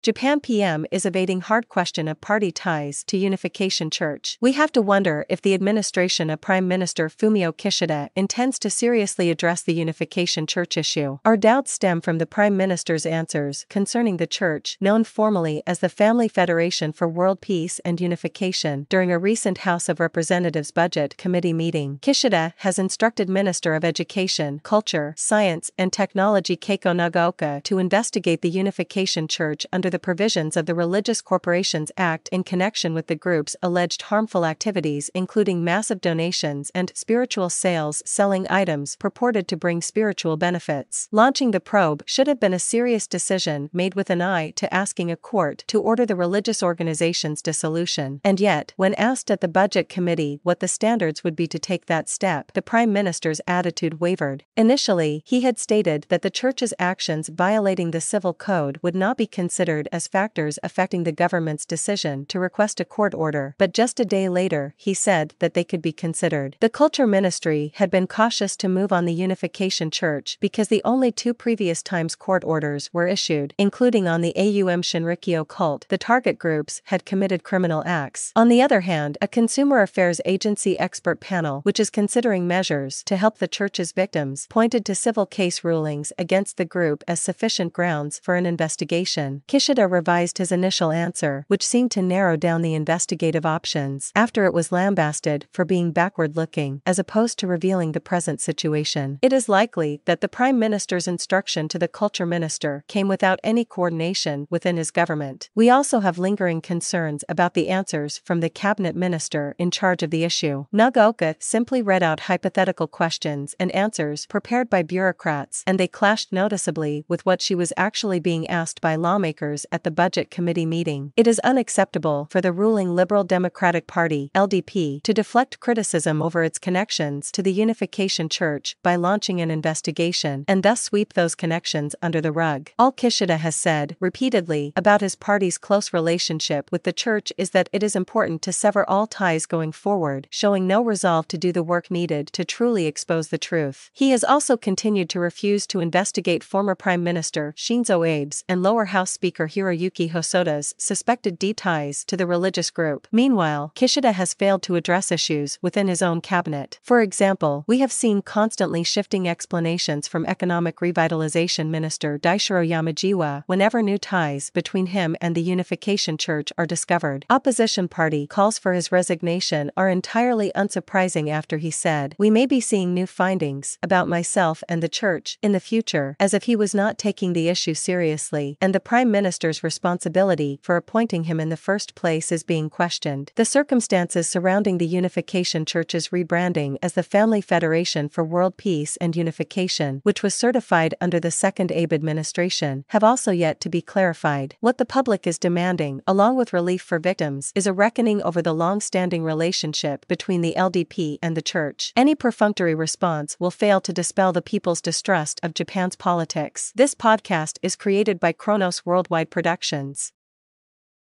Japan PM is evading hard question of party ties to Unification Church. We have to wonder if the administration of Prime Minister Fumio Kishida intends to seriously address the Unification Church issue. Our doubts stem from the Prime Minister's answers concerning the Church, known formally as the Family Federation for World Peace and Unification, during a recent House of Representatives Budget Committee meeting. Kishida has instructed Minister of Education, Culture, Science and Technology Keiko Nagaoka to investigate the Unification Church under the provisions of the Religious Corporations Act in connection with the group's alleged harmful activities, including massive donations and spiritual sales, selling items purported to bring spiritual benefits. Launching the probe should have been a serious decision made with an eye to asking a court to order the religious organization's dissolution. And yet, when asked at the Budget Committee what the standards would be to take that step, the Prime Minister's attitude wavered. Initially, he had stated that the Church's actions violating the Civil Code would not be considered as factors affecting the government's decision to request a court order, but just a day later, he said that they could be considered. The Culture Ministry had been cautious to move on the Unification Church because the only two previous times court orders were issued, including on the Aum Shinrikyo cult, the target groups had committed criminal acts. On the other hand, a Consumer Affairs Agency expert panel, which is considering measures to help the Church's victims, pointed to civil case rulings against the group as sufficient grounds for an investigation. Kishida revised his initial answer, which seemed to narrow down the investigative options, after it was lambasted for being backward-looking, as opposed to revealing the present situation. It is likely that the Prime Minister's instruction to the Culture Minister came without any coordination within his government. We also have lingering concerns about the answers from the Cabinet Minister in charge of the issue. Nagaoka simply read out hypothetical questions and answers prepared by bureaucrats, and they clashed noticeably with what she was actually being asked by lawmakers at the Budget Committee meeting. It is unacceptable for the ruling Liberal Democratic Party (LDP) to deflect criticism over its connections to the Unification Church by launching an investigation and thus sweep those connections under the rug. All Kishida has said repeatedly about his party's close relationship with the Church is that it is important to sever all ties going forward, showing no resolve to do the work needed to truly expose the truth. He has also continued to refuse to investigate former Prime Minister Shinzo Abe's and Lower House Speaker Hiroyuki Hosoda's suspected deep ties to the religious group. Meanwhile, Kishida has failed to address issues within his own cabinet. For example, we have seen constantly shifting explanations from Economic Revitalization Minister Daishiro Yamajiwa whenever new ties between him and the Unification Church are discovered. Opposition party calls for his resignation are entirely unsurprising after he said, "We may be seeing new findings about myself and the Church in the future," as if he was not taking the issue seriously, and the Prime Minister's responsibility for appointing him in the first place is being questioned. The circumstances surrounding the Unification Church's rebranding as the Family Federation for World Peace and Unification, which was certified under the second Abe administration, have also yet to be clarified. What the public is demanding, along with relief for victims, is a reckoning over the long-standing relationship between the LDP and the Church. Any perfunctory response will fail to dispel the people's distrust of Japan's politics. This podcast is created by Kronos Worldwide Productions.